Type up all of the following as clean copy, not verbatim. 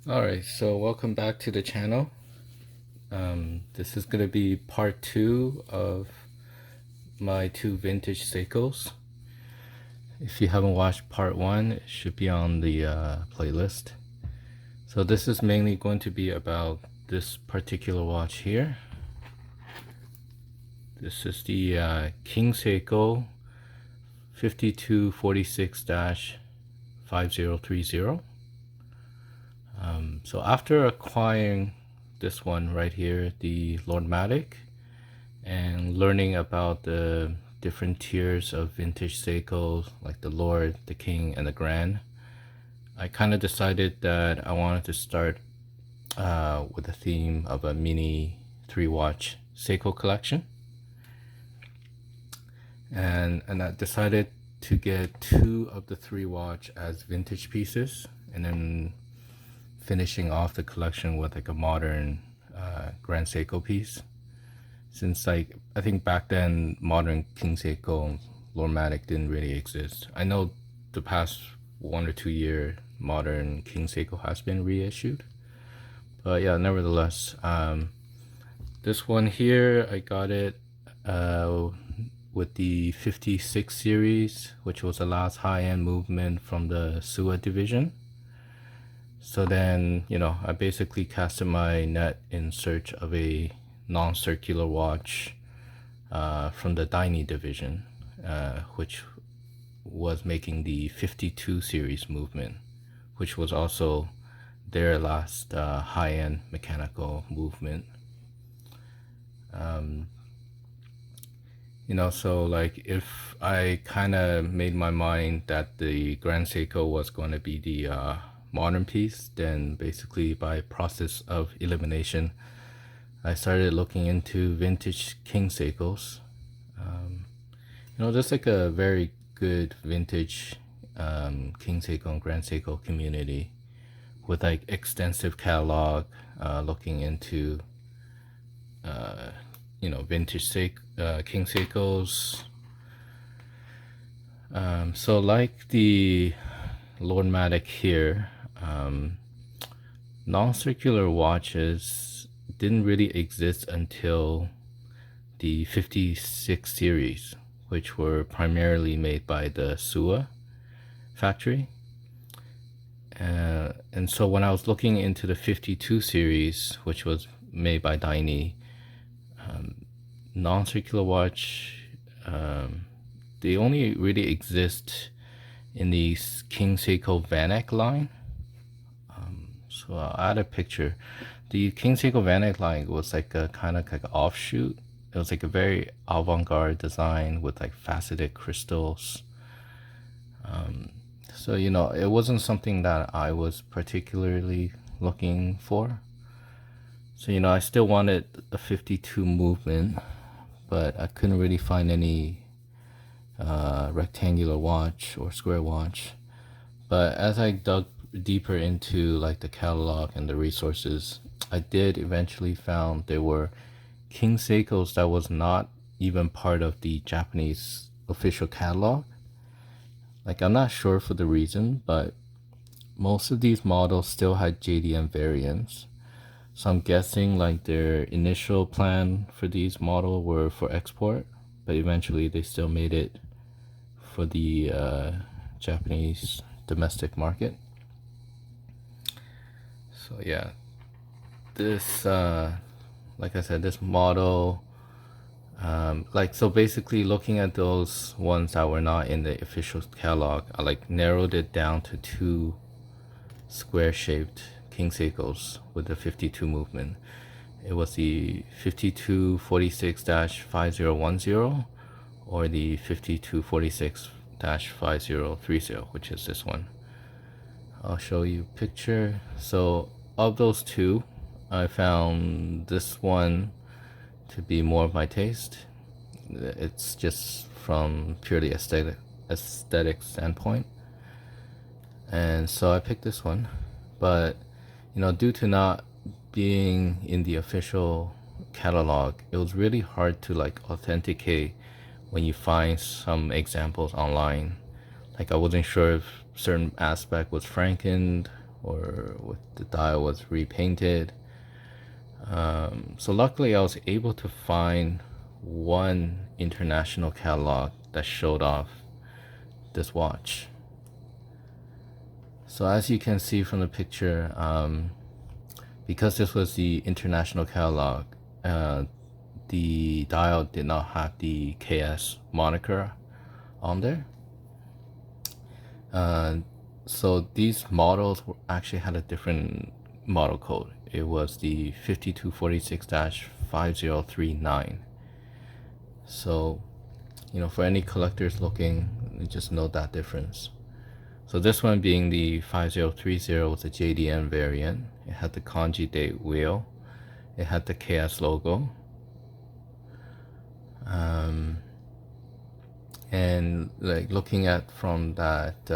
Alright, so welcome back to the channel. This is going to be part 2 of my 2 vintage Seikos. If you haven't watched part 1, it should be on the playlist. So this is mainly going to be about this particular watch here. This is the King Seiko 5246-5030. So after acquiring this one right here, the Lordmatic, and learning about the different tiers of vintage Seikos, like the Lord, the King, and the Grand, I kind of decided that I wanted to start with a theme of a mini 3-watch Seiko collection. And I decided to get 2 of the 3-watch as vintage pieces, and then finishing off the collection with like a modern Grand Seiko piece. Since like I think back then modern King Seiko and Lordmatic didn't really exist. I know the past 1 or 2 year modern King Seiko has been reissued, but yeah, nevertheless, this one here I got it with the 56 series, which was the last high-end movement from the Suwa division. So then, I basically casted my net in search of a non-circular watch from the Daini division, which was making the 52 series movement, which was also their last high-end mechanical movement. So like if I kind of made my mind that the Grand Seiko was going to be the modern piece, then basically by process of elimination I started looking into vintage King Seikos. There's like a very good vintage King Seiko and Grand Seiko community with like extensive catalog, looking into vintage King Seikos. So like the Lordmatic here, non-circular watches didn't really exist until the 56 series, which were primarily made by the Suwa factory. And so when I was looking into the 52 series, which was made by Daini, non-circular watch, they only really exist in the King Seiko Vanac line. So I'll add a picture. The King Seiko Vanac line was like a kind of like an offshoot. It was like a very avant-garde design with like faceted crystals. So it wasn't something that I was particularly looking for. So I still wanted a 52 movement, but I couldn't really find any rectangular watch or square watch. But as I dug deeper into like the catalog and the resources, I did eventually found there were King Seikos that was not even part of the Japanese official catalog. Like I'm not sure for the reason, but most of these models still had JDM variants. So I'm guessing like their initial plan for these models were for export, but eventually they still made it for the Japanese domestic market. So yeah, this like I said, this model, so basically looking at those ones that were not in the official catalog, I like narrowed it down to 2 square shaped King Seikos with the 52 movement. It was the 5246-5010 or the 5246-5030, which is this one. I'll show you a picture. So of those 2, I found this one to be more of my taste. It's just from purely aesthetic standpoint, and so I picked this one. But due to not being in the official catalog, it was really hard to like authenticate when you find some examples online. Like I wasn't sure if certain aspect was frankened or the dial was repainted. So luckily I was able to find one international catalog that showed off this watch. So as you can see from the picture, because this was the international catalog, the dial did not have the KS moniker on there. So these models actually had a different model code. It was the 5246-5039. So, you know, for any collectors looking, just note that difference. So this one being the 5030 was a JDM variant. It had the Kanji date wheel. It had the KS logo. And like looking at from that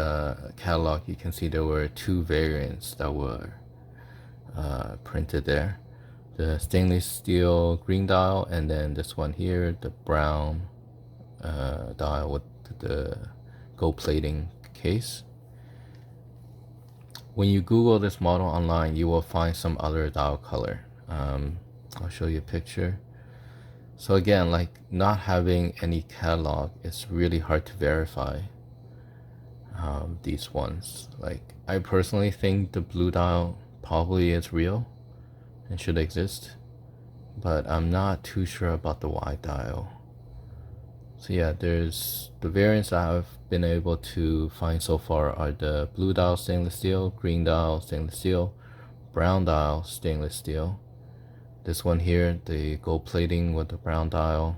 catalog, you can see there were two variants that were printed there. The stainless steel green dial, and then this one here, the brown dial with the gold plating case. When you Google this model online, you will find some other dial color. I'll show you a picture. So again, like not having any catalog, it's really hard to verify these ones. Like I personally think the blue dial probably is real and should exist, but I'm not too sure about the white dial. So yeah, there's the variants that I've been able to find so far are the blue dial stainless steel, green dial stainless steel, brown dial stainless steel. This one here, the gold plating with the brown dial,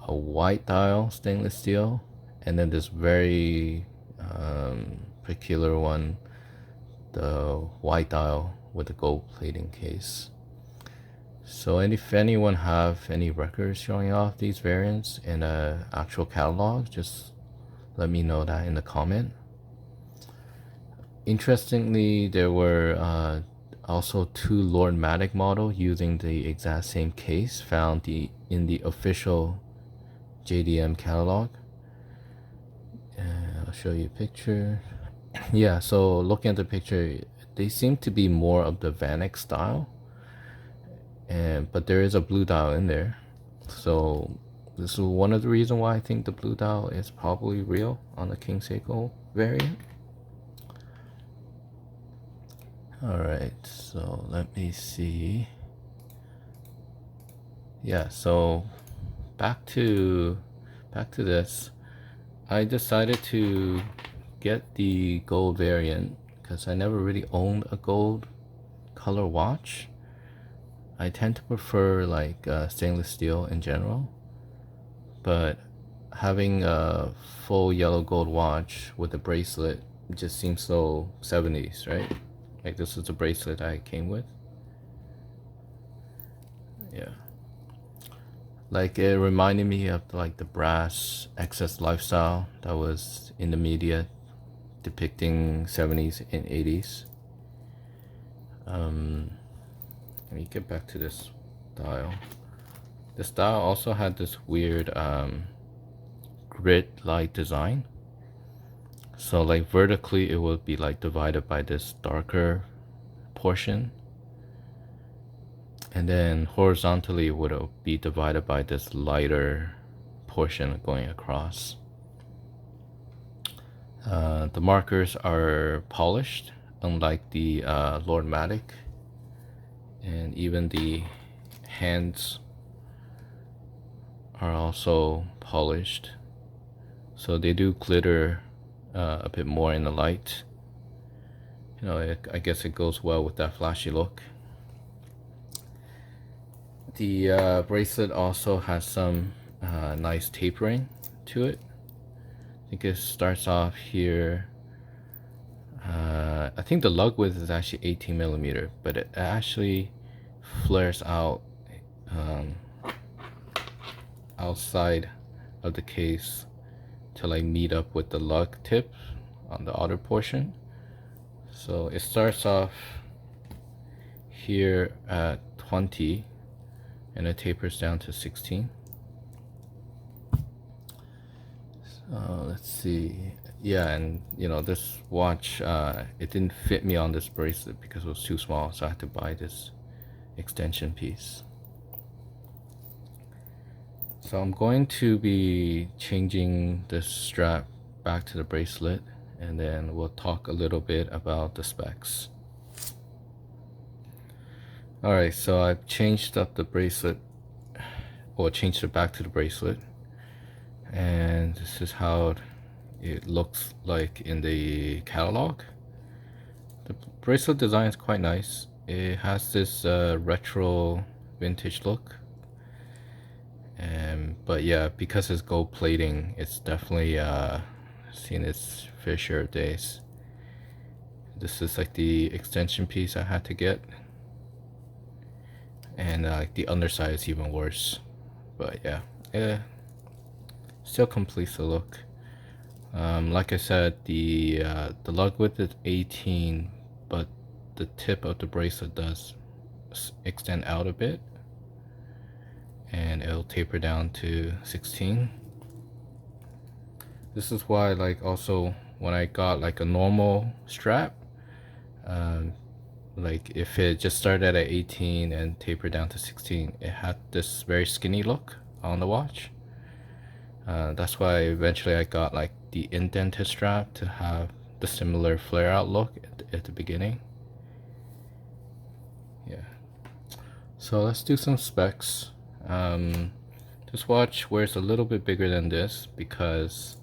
a white dial stainless steel, and then this very peculiar one, the white dial with the gold plating case. So if anyone have any records showing off these variants in an actual catalog, just let me know that in the comment. Interestingly, there were also two Lord Matic model using the exact same case found in the official JDM catalog. I'll show you a picture. Yeah, so looking at the picture, they seem to be more of the Vanac style, but there is a blue dial in there. So this is one of the reasons why I think the blue dial is probably real on the King Seiko variant. Alright, so let me see. Yeah, so back to this. I decided to get the gold variant because I never really owned a gold color watch. I tend to prefer like stainless steel in general, but having a full yellow gold watch with a bracelet just seems so 70s, right? Like this is the bracelet I came with. Yeah, like it reminded me of like the brass excess lifestyle that was in the media depicting 70s and 80s. Let me get back to this dial. This dial also had this weird grid-like design. So like vertically it would be like divided by this darker portion, and then horizontally it would be divided by this lighter portion going across. The markers are polished, unlike the Lord Matic, and even the hands are also polished, so they do glitter a bit more in the light. You know, I guess it goes well with that flashy look. The bracelet also has some nice tapering to it. I think it starts off here. I think the lug width is actually 18mm, but it actually flares out outside of the case to like meet up with the lug tip on the outer portion. So it starts off here at 20 and it tapers down to 16. So let's see, Yeah, and you know, this watch, it didn't fit me on this bracelet because it was too small, so I had to buy this extension piece. So I'm going to be changing this strap back to the bracelet, and then we'll talk a little bit about the specs. Alright, so I've changed up the bracelet, or changed it back to the bracelet, and this is how it looks like in the catalog. The bracelet design is quite nice. It has this retro vintage look, but yeah, because it's gold plating, it's definitely seen its fair share of days. This is like the extension piece I had to get, and like the underside is even worse. But yeah, it still completes the look. Like I said, the lug width is 18, but the tip of the bracelet does extend out a bit, and it'll taper down to 16. This is why, like, also when I got like a normal strap, like if it just started at 18 and tapered down to 16, it had this very skinny look on the watch. That's why eventually I got like the indented strap to have the similar flare out look at the beginning. Yeah. So let's do some specs. This watch wears a little bit bigger than this because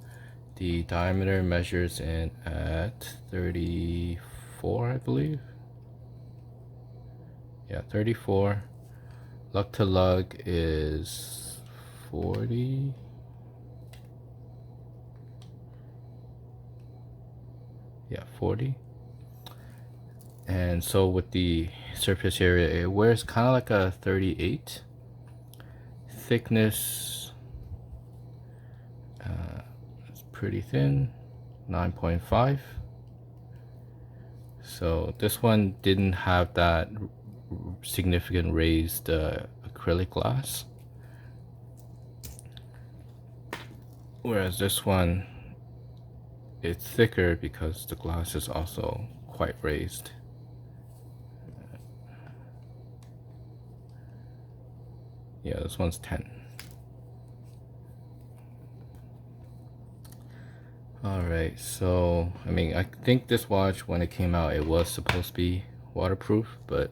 the diameter measures in at 34, I believe. Yeah, 34. Lug to lug is 40. Yeah, 40. And so with the surface area, it wears kind of like a 38. Thickness, it's pretty thin, 9.5. So this one didn't have that significant raised acrylic glass, whereas this one, it's thicker because the glass is also quite raised. Yeah, this one's 10. Alright, so I mean, I think this watch, when it came out, it was supposed to be waterproof, but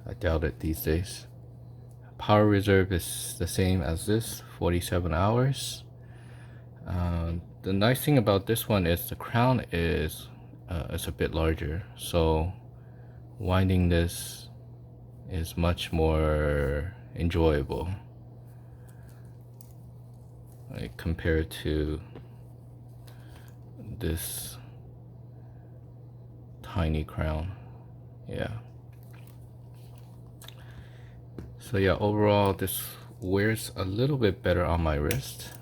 I doubt it these days. Power reserve is the same as this, 47 hours. The nice thing about this one is the crown is a bit larger, so winding this is much more enjoyable, like compared to this tiny crown. Yeah. So yeah, overall this wears a little bit better on my wrist.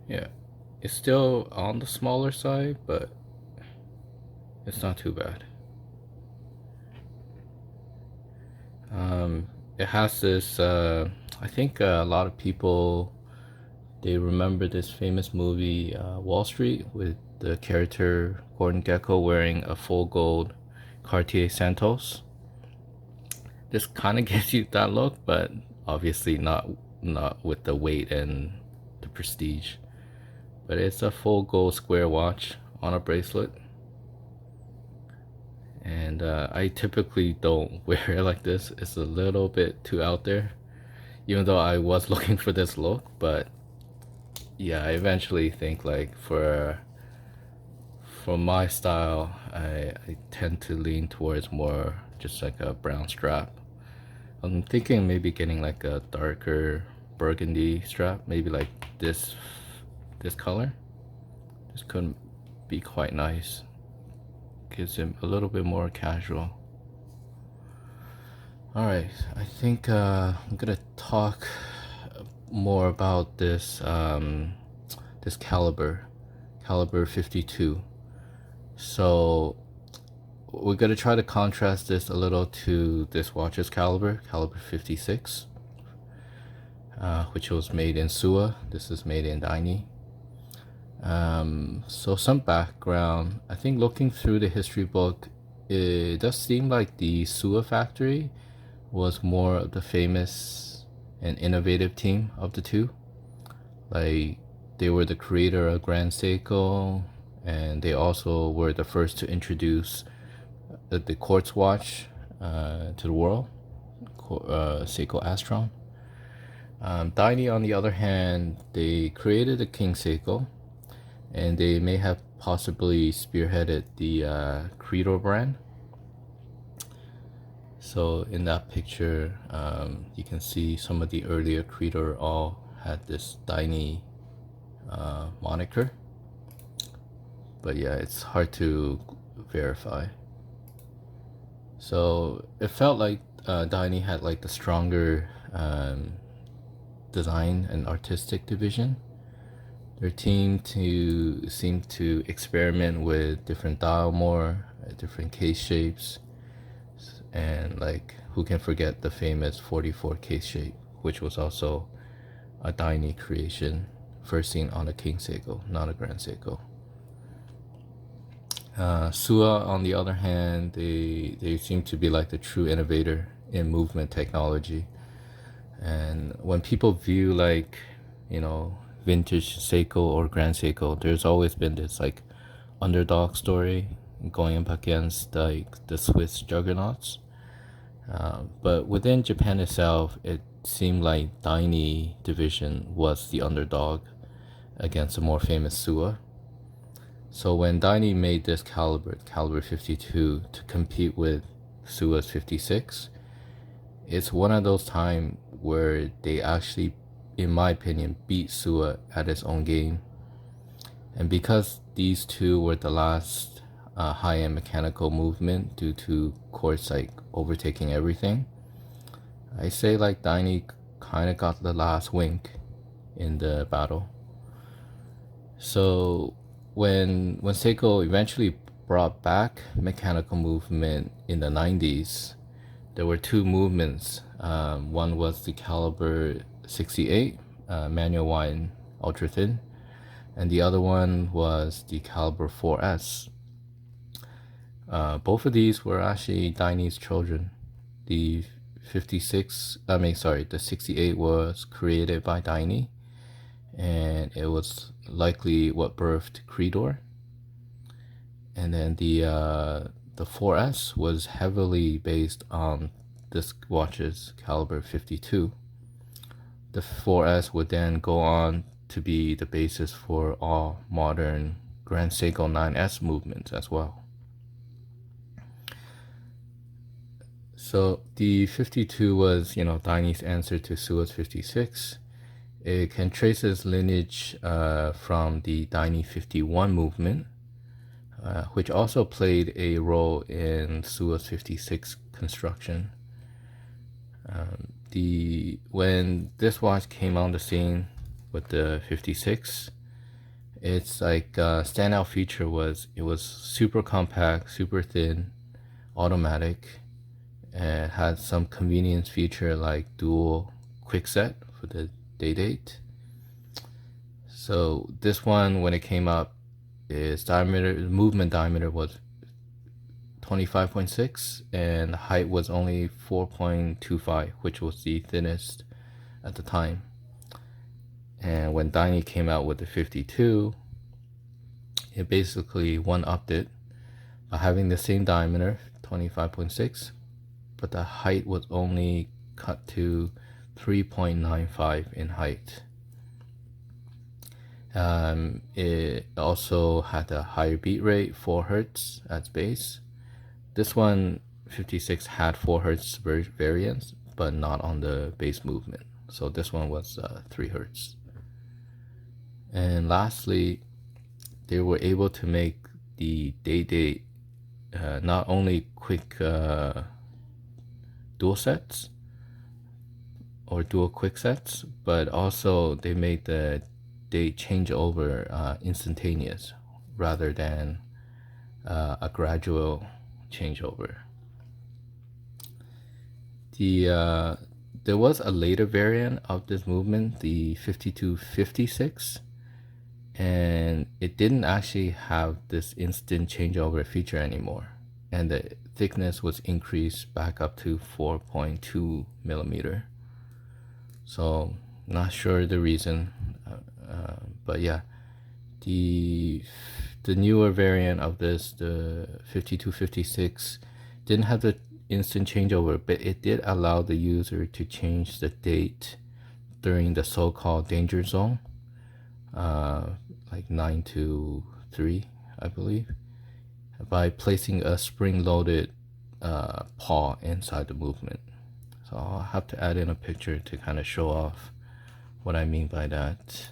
Yeah, it's still on the smaller side, but it's not too bad. It has this, I think a lot of people, they remember this famous movie, Wall Street, with the character Gordon Gekko wearing a full gold Cartier Santos. This kind of gives you that look, but obviously not with the weight and the prestige. But it's a full gold square watch on a bracelet, and I typically don't wear it like this. It's a little bit too out there, even though I was looking for this look. But yeah, I eventually think like for my style, I tend to lean towards more just like a brown strap. I'm thinking maybe getting like a darker burgundy strap, maybe like this color. This could be quite nice. Gives him a little bit more casual. Alright, I think I'm gonna talk more about this this caliber. caliber 52. So we're going to try to contrast this a little to this watch's caliber 56, which was made in Suwa. This is made in Daini. So some background. I think looking through the history book, it does seem like the Suwa factory was more of the famous and innovative team of the two. Like, they were the creator of Grand Seiko, and they also were the first to introduce the quartz watch to the world, Seiko Astron. Daini, on the other hand, they created the King Seiko, and they may have possibly spearheaded the Credo brand. So in that picture, you can see some of the earlier Credo all had this Daini moniker. But yeah, it's hard to verify. So it felt like Daini had like the stronger design and artistic division. Their team seemed to experiment with different dial more, different case shapes, and like, who can forget the famous 44 case shape, which was also a Daini creation, first seen on a King Seiko, not a Grand Seiko. Suwa, on the other hand, they seem to be like the true innovator in movement technology. And when people view like, you know, vintage Seiko or Grand Seiko, there's always been this like underdog story going up against like the Swiss juggernauts. But within Japan itself, it seemed like Daini division was the underdog against the more famous Suwa. So when Daini made this caliber 52, to compete with Suwa's 56, it's one of those times where they actually, in my opinion, beat Suwa at its own game. And because these two were the last high-end mechanical movement due to quartz like overtaking everything, I say like Daini kind of got the last wink in the battle. So when Seiko eventually brought back mechanical movement in the 90s, there were two movements. One was the caliber 68, manual wide ultra thin, and the other one was the caliber 4S. Both of these were actually Daini's children. The the 68 was created by Daini, and it was likely what birthed Credo. And then the 4S was heavily based on this watch's caliber 52. The 4S would then go on to be the basis for all modern Grand Seiko 9S movements as well. So the 52 was, you know, Daini's answer to Suwa's 56. It can trace its lineage from the Daini 51 movement, which also played a role in Suwa's 56 construction. When this watch came on the scene with the 56, its like standout feature was it was super compact, super thin, automatic, and had some convenience feature like dual quickset for the day date. So this one, when it came up, its movement diameter was 25.6 and the height was only 4.25, which was the thinnest at the time. And when Daini came out with the 52, it basically one-upped it by having the same diameter, 25.6, but the height was only cut to 3.95 in height. It also had a higher beat rate, 4 Hz at base. This one, 56, had 4 Hz variants, but not on the base movement. So this one was 3 Hz. And lastly, they were able to make the day-date not only quick dual sets or dual quick sets, but also they made the date changeover instantaneous rather than a gradual changeover. There was a later variant of this movement, the 5256, and it didn't actually have this instant changeover feature anymore, and the thickness was increased back up to 4.2 millimeter. So not sure the reason, but yeah, the newer variant of this, the 5256, didn't have the instant changeover, but it did allow the user to change the date during the so-called danger zone, like 9 to 3, I believe, by placing a spring-loaded paw inside the movement. So I'll have to add in a picture to kind of show off what I mean by that.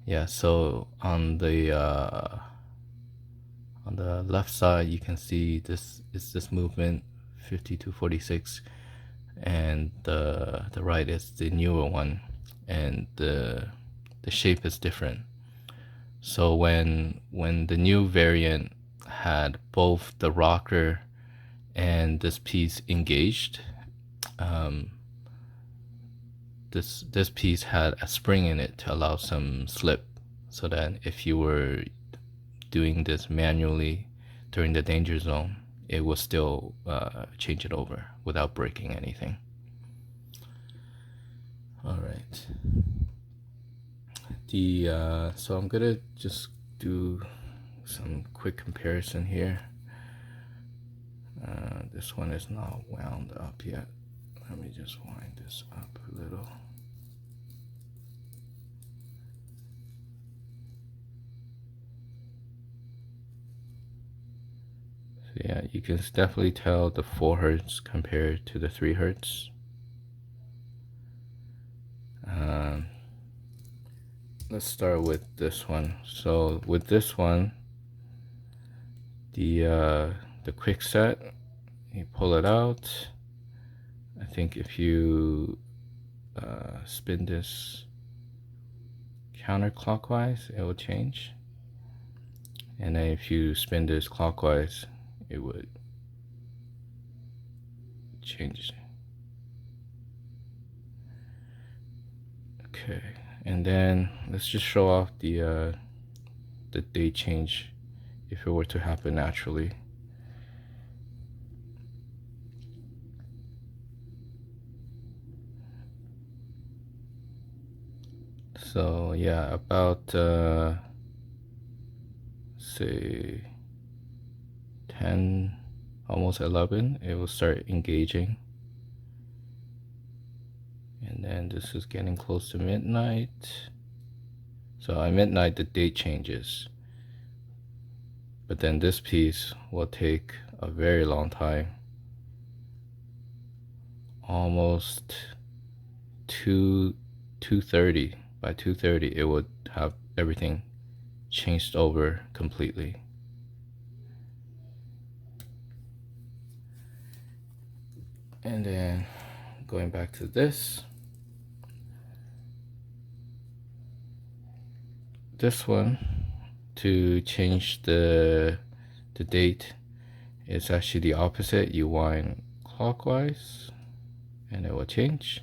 Yeah, so on the left side, you can see this is this movement 5246, and the right is the newer one, and the shape is different. So when the new variant had both the rocker and this piece engaged, this piece had a spring in it to allow some slip, so that if you were doing this manually during the danger zone, it will still change it over without breaking anything. All right. So I'm gonna just do some quick comparison here. This one is not wound up yet. Let me just wind this up a little. So yeah, you can definitely tell the 4 Hertz compared to the 3 Hertz. Let's start with this one. So with this one, the quick set, you pull it out. I think if you spin this counterclockwise, it will change, and then if you spin this clockwise, it would change. Okay, and then let's just show off the date change if it were to happen naturally. So yeah, about say 10, almost 11, it will start engaging. And then this is getting close to midnight. So at midnight, the date changes. But then this piece will take a very long time. Almost 2:30. By 2:30, it would have everything changed over completely. And then going back to this one, to change the date, it's actually the opposite. You wind clockwise and it will change,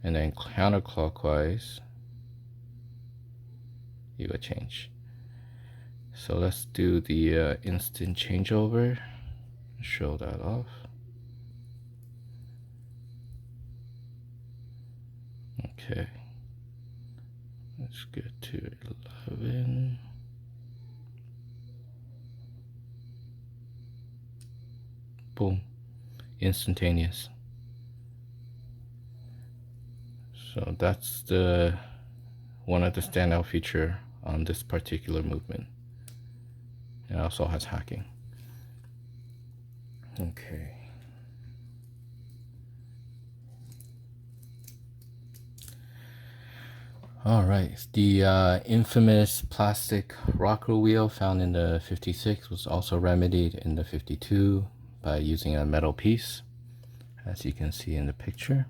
and then counterclockwise you will change. So let's do the instant changeover, show that off. Okay, let's get to 11. Boom, instantaneous. So that's the one of the standout feature on this particular movement. It also has hacking. Okay. All right, the infamous plastic rocker wheel found in the 56 was also remedied in the 52 by using a metal piece, as you can see in the picture.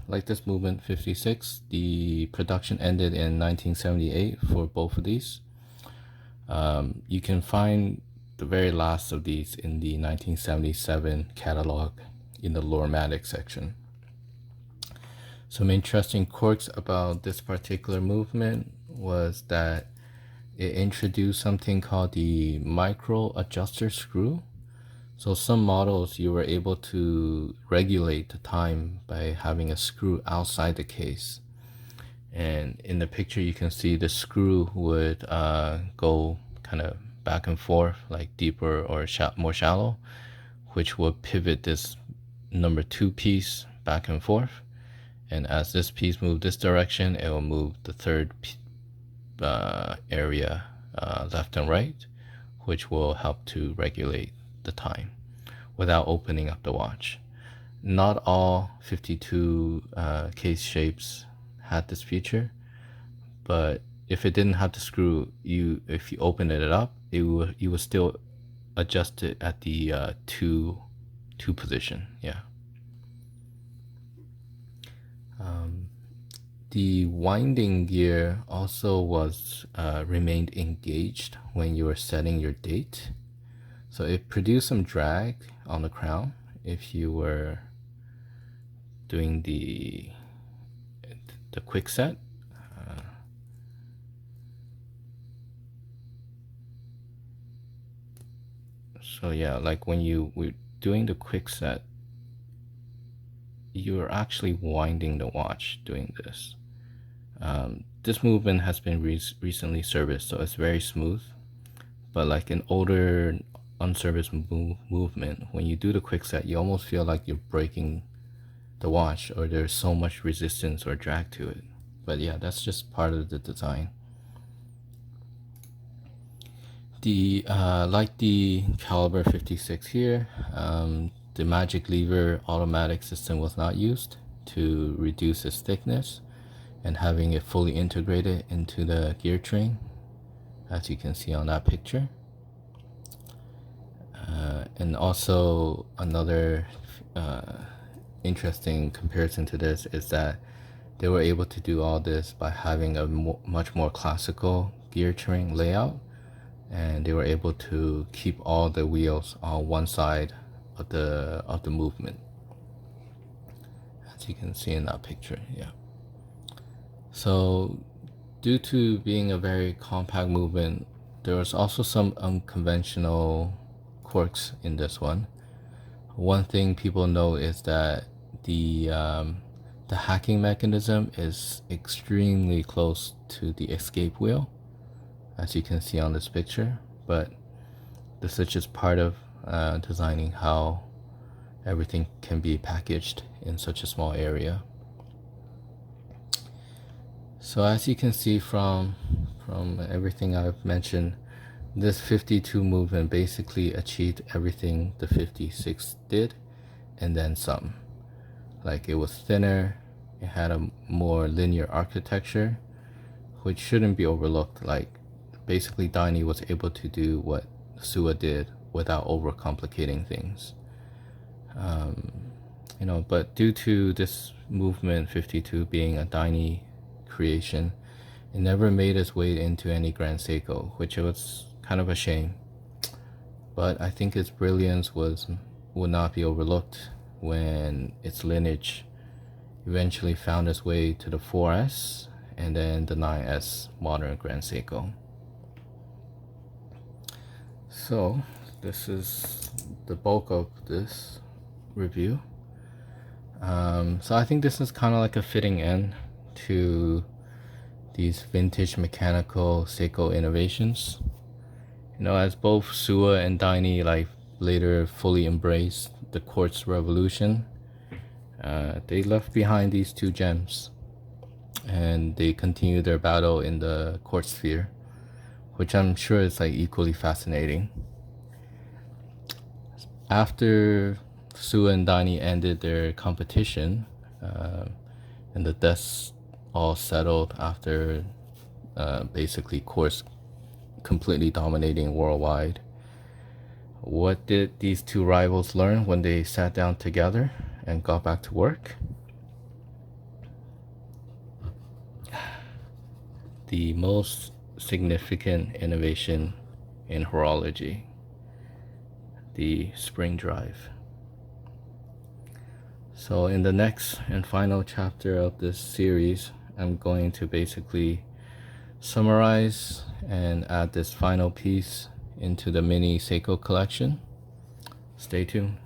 like this movement 56, the production ended in 1978 for both of these. You can find the very last of these in the 1977 catalog in the Lorematic section. Some interesting quirks about this particular movement was that it introduced something called the micro adjuster screw. So some models you were able to regulate the time by having a screw outside the case. And in the picture you can see the screw would go kind of back and forth, like deeper or more shallow, which will pivot this number 2 piece back and forth. And as this piece moves this direction, it will move the third area left and right, which will help to regulate the time without opening up the watch. Not all 52 case shapes had this feature, but if it didn't have the screw, if you open it up, you would still adjust it at the two position. Yeah. The winding gear also was remained engaged when you were setting your date. So it produced some drag on the crown if you were doing the quick set. So yeah, like when you were doing the quick set, you're actually winding the watch doing this. This movement has been recently serviced, so it's very smooth. But like an older unserviced movement, when you do the quick set, you almost feel like you're breaking the watch, or there's so much resistance or drag to it. But yeah, that's just part of the design. The like the caliber 56 here, the magic lever automatic system was not used to reduce its thickness and having it fully integrated into the gear train, as you can see on that picture. And also another interesting comparison to this is that they were able to do all this by having a much more classical gear train layout, and they were able to keep all the wheels on one side of the movement, as you can see in that picture. Yeah. So due to being a very compact movement, there was also some unconventional quirks in this one. One thing people know is that the hacking mechanism is extremely close to the escape wheel, as you can see on this picture, but this is just part of designing how everything can be packaged in such a small area. So as you can see from everything I've mentioned, this 52 movement basically achieved everything the 56 did, and then some. Like, it was thinner, it had a more linear architecture, which shouldn't be overlooked. Like, basically Daini was able to do what Suwa did without overcomplicating things. You know, but due to this movement 52 being a Daini creation, it never made its way into any Grand Seiko, which was kind of a shame. But I think its brilliance would not be overlooked when its lineage eventually found its way to the 4S and then the 9S modern Grand Seiko. So this is the bulk of this review. So I think this is kind of like a fitting end to these vintage mechanical Seiko innovations. You know, as both Suwa and Daini like later fully embraced the quartz revolution, they left behind these two gems, and they continued their battle in the quartz sphere, which I'm sure is like equally fascinating. After Suwa and Daini ended their competition, and the dust all settled after basically quartz completely dominating worldwide, what did these two rivals learn when they sat down together and got back to work? the most significant innovation in horology, the spring drive. So in the next and final chapter of this series, I'm going to basically summarize and add this final piece into the mini Seiko collection. Stay tuned.